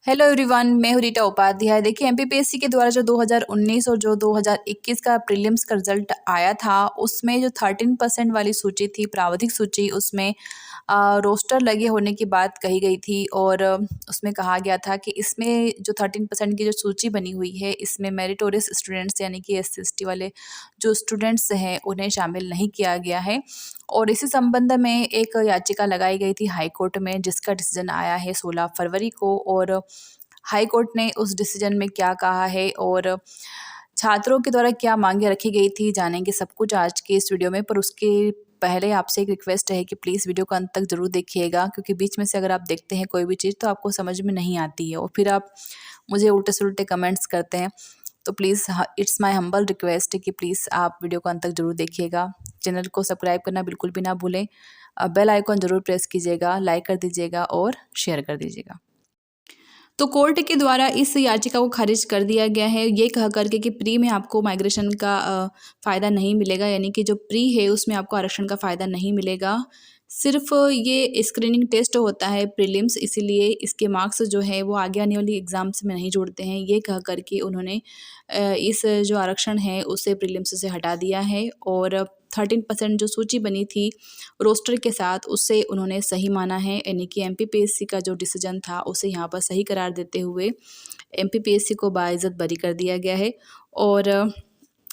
Hello everyone, मैं हूँ रीटा उपाध्याय। देखिए, एमपीपीएससी के द्वारा जो 2019 और जो 2021 का प्रीलिम्स का रिजल्ट आया था, उसमें जो 13% वाली सूची थी, प्रावधिक सूची, उसमें रोस्टर लगे होने की बात कही गई थी। और उसमें कहा गया था कि इसमें जो 13% की जो सूची बनी हुई है, इसमें मेरिटोरियस स्टूडेंट्स यानी कि SC/ST वाले जो स्टूडेंट्स हैं, उन्हें शामिल नहीं किया गया है। और इसी संबंध में एक याचिका लगाई गई थी हाई कोर्ट में, जिसका डिसीजन आया है 16 फरवरी को। और हाई कोर्ट ने उस डिसीजन में क्या कहा है और छात्रों के द्वारा क्या मांगे रखी गई थी, जानेंगे सब कुछ आज के इस वीडियो में। पर उसके पहले आपसे एक रिक्वेस्ट है कि प्लीज़ वीडियो को अंत तक ज़रूर देखिएगा, क्योंकि बीच में से अगर आप देखते हैं कोई भी चीज़ तो आपको समझ में नहीं आती है और फिर आप मुझे उल्टे से उल्टे कमेंट्स करते हैं। तो please, it's my humble request कि प्लीज़ आप वीडियो को अंत तक ज़रूर देखिएगा। चैनल को सब्सक्राइब करना बिल्कुल भी ना भूलें। बेल आइकॉन ज़रूर प्रेस कीजिएगा, लाइक कर दीजिएगा और शेयर कर दीजिएगा। तो कोर्ट के द्वारा इस याचिका को खारिज कर दिया गया है, ये कह करके कि प्री में आपको माइग्रेशन का फ़ायदा नहीं मिलेगा, यानी कि जो प्री है उसमें आपको आरक्षण का फ़ायदा नहीं मिलेगा। सिर्फ ये स्क्रीनिंग टेस्ट होता है प्रीलिम्स, इसीलिए इसके मार्क्स जो है वो आगे आने वाली एग्ज़ाम्स में नहीं जुड़ते हैं। ये कह कर के उन्होंने इस जो आरक्षण है उसे प्रीलिम्स से हटा दिया है। और 13% जो सूची बनी थी रोस्टर के साथ, उससे उन्होंने सही माना है, यानी कि एमपीपीएससी का जो डिसीजन था उसे यहाँ पर सही करार देते हुए एमपीपीएससी को बाइज़्ज़त बरी कर दिया गया है। और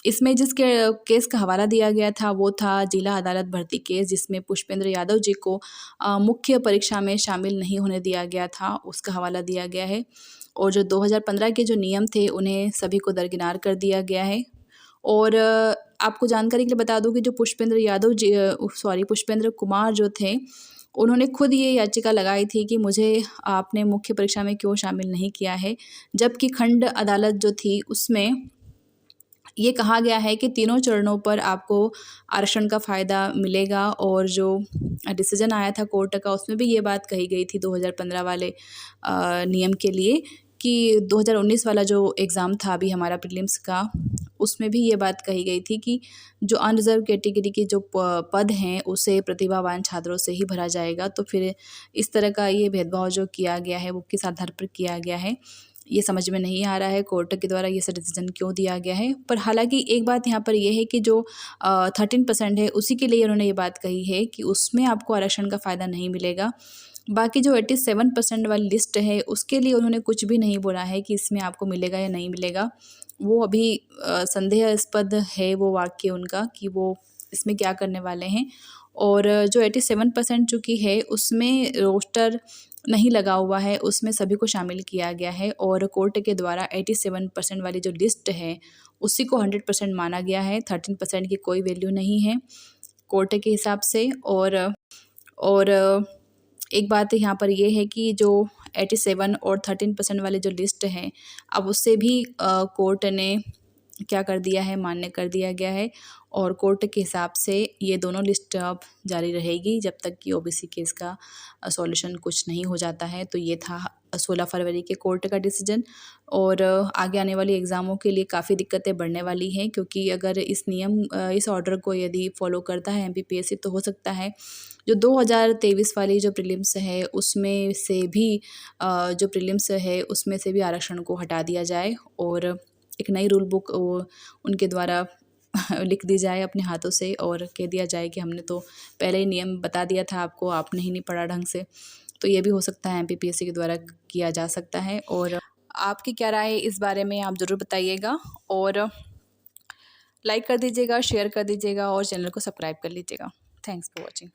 इसमें जिसके केस का हवाला दिया गया था वो था जिला अदालत भर्ती केस, जिसमें पुष्पेंद्र यादव जी को मुख्य परीक्षा में शामिल नहीं होने दिया गया था, उसका हवाला दिया गया है। और जो 2015 के जो नियम थे उन्हें सभी को दरकिनार कर दिया गया है। और आपको जानकारी के लिए बता दूं कि जो पुष्पेंद्र कुमार जो थे, उन्होंने खुद ये याचिका लगाई थी कि मुझे आपने मुख्य परीक्षा में क्यों शामिल नहीं किया है, जबकि खंड अदालत जो थी उसमें ये कहा गया है कि तीनों चरणों पर आपको आरक्षण का फ़ायदा मिलेगा। और जो डिसीजन आया था कोर्ट का उसमें भी ये बात कही गई थी 2015 वाले नियम के लिए, कि 2019 वाला जो एग्ज़ाम था अभी हमारा प्रीलिम्स का, उसमें भी ये बात कही गई थी कि जो अनरिज़र्व कैटेगरी के जो पद हैं उसे प्रतिभावान छात्रों से ही भरा जाएगा। तो फिर इस तरह का ये भेदभाव जो किया गया है वो किस आधार पर किया गया है, ये समझ में नहीं आ रहा है कोर्ट के द्वारा ये सब डिसीजन क्यों दिया गया है। पर हालांकि एक बात यहाँ पर यह है कि जो 13% है उसी के लिए उन्होंने ये बात कही है कि उसमें आपको आरक्षण का फ़ायदा नहीं मिलेगा। बाकी जो 87% वाली लिस्ट है उसके लिए उन्होंने कुछ भी नहीं बोला है कि इसमें आपको मिलेगा या नहीं मिलेगा। वो अभी संदेहास्पद है वो वाक्य उनका कि वो इसमें क्या करने वाले हैं। और जो 87% चुकी है उसमें रोस्टर नहीं लगा हुआ है, उसमें सभी को शामिल किया गया है। और कोर्ट के द्वारा 87% वाली जो लिस्ट है उसी को 100% माना गया है, 13% की कोई वैल्यू नहीं है कोर्ट के हिसाब से। और एक बात यहाँ पर यह है कि जो 87 और 13% वाले जो लिस्ट हैं, अब उससे भी कोर्ट ने क्या कर दिया है, मान्य कर दिया गया है। और कोर्ट के हिसाब से ये दोनों लिस्ट अब जारी रहेगी जब तक कि ओबीसी केस का सॉल्यूशन कुछ नहीं हो जाता है। तो ये था 16 फरवरी के कोर्ट का डिसीजन। और आगे आने वाली एग्ज़ामों के लिए काफ़ी दिक्कतें बढ़ने वाली हैं, क्योंकि अगर इस ऑर्डर को यदि फॉलो करता है एमपीपीएससी तो हो सकता है जो 2023 वाली जो प्रीलिम्स है उसमें से भी जो प्रीलिम्स है उसमें से भी आरक्षण को हटा दिया जाए और एक नई रूल बुक उनके द्वारा लिख दी जाए अपने हाथों से, और कह दिया जाए कि हमने तो पहले ही नियम बता दिया था आपको, आपने ही नहीं पढ़ा ढंग से। तो ये भी हो सकता है एमपीपीएससी के द्वारा किया जा सकता है। और आपकी क्या राय है इस बारे में आप ज़रूर बताइएगा, और लाइक कर दीजिएगा, शेयर कर दीजिएगा और चैनल को सब्सक्राइब कर लीजिएगा। Thanks for watching.